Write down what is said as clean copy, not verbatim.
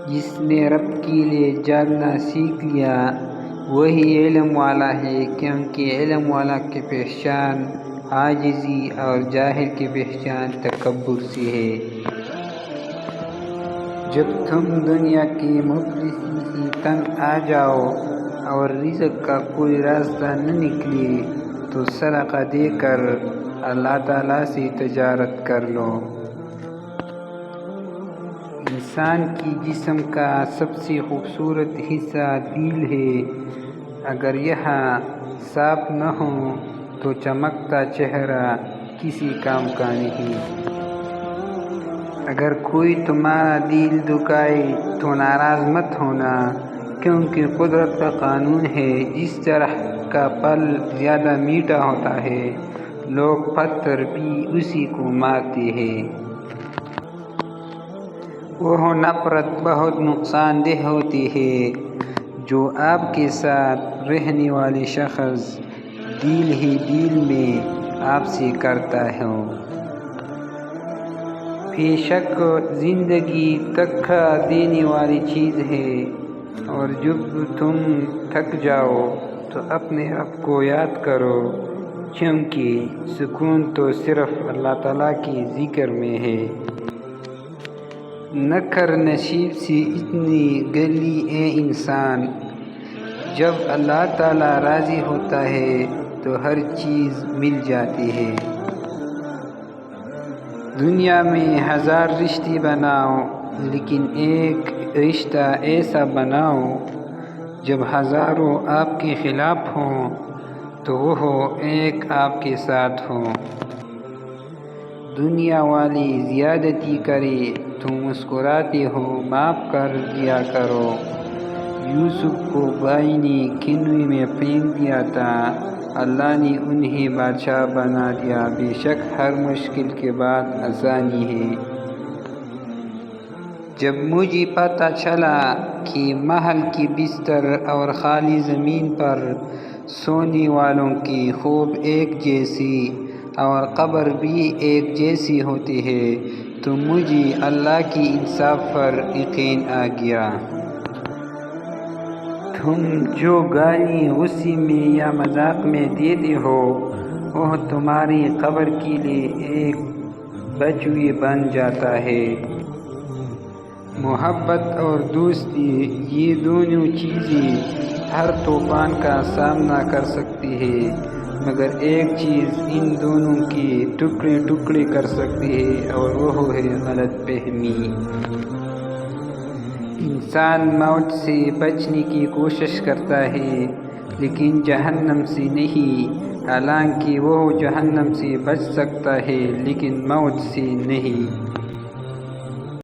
جس نے رب کے لیے جاگنا سیکھ لیا وہی علم والا ہے، کیونکہ علم والا کی پہچان عاجزی اور جاہل کی پہچان تکبر سے ہے۔ جب تم دنیا کی مفلسی سے تنگ آ جاؤ اور رزق کا کوئی راستہ نہ نکلے تو صدقہ دے کر اللہ تعالیٰ سے تجارت کر لو۔ انسان کی جسم کا سب سے خوبصورت حصہ دل ہے، اگر یہ صاف نہ ہو تو چمکتا چہرہ کسی کام کا نہیں۔ اگر کوئی تمہارا دل دکھائے تو ناراض مت ہونا، کیونکہ قدرت کا قانون ہے جس طرح کا پھل زیادہ میٹھا ہوتا ہے لوگ پتھر بھی اسی کو مارتے ہیں۔ وہ نفرت بہت نقصان دہ ہوتی ہے جو آپ کے ساتھ رہنے والے شخص دل ہی دل میں آپ سے کرتا ہو۔ بے شک زندگی تھکا دینے والی چیز ہے، اور جب تم تھک جاؤ تو اپنے رب کو یاد کرو، کیونکہ سکون تو صرف اللہ تعالیٰ کے ذکر میں ہے۔ نہ کر نصیب سے اتنی گلی اے انسان، جب اللہ تعالیٰ راضی ہوتا ہے تو ہر چیز مل جاتی ہے۔ دنیا میں 1000 رشتے بناؤ، لیکن ایک رشتہ ایسا بناؤ جب ہزاروں آپ کے خلاف ہوں تو وہ ایک آپ کے ساتھ ہو۔ دنیا والی زیادتی کرے تو مسکراتے ہو معاف کر دیا کرو۔ یوسف کو بھائی نے کنویں میں پھینک دیا تھا، اللہ نے انہیں بادشاہ بنا دیا۔ بے شک ہر مشکل کے بعد آسانی ہے۔ جب مجھے پتہ چلا کہ محل کی بستر اور خالی زمین پر سونے والوں کی خوب ایک جیسی اور قبر بھی ایک جیسی ہوتی ہے تو مجھے اللہ کی انصاف پر یقین آ گیا۔ تم جو گالی غصے میں یا مذاق میں دیتے ہو وہ تمہاری قبر کے لیے ایک بچوئی بن جاتا ہے۔ محبت اور دوستی یہ دونوں چیزیں ہر طوفان کا سامنا کر سکتی ہے، مگر ایک چیز ان دونوں کے ٹکڑے ٹکڑے کر سکتی ہے اور وہ ہے غلط فہمی۔ انسان موت سے بچنے کی کوشش کرتا ہے لیکن جہنم سے نہیں، حالانکہ وہ جہنم سے بچ سکتا ہے لیکن موت سے نہیں۔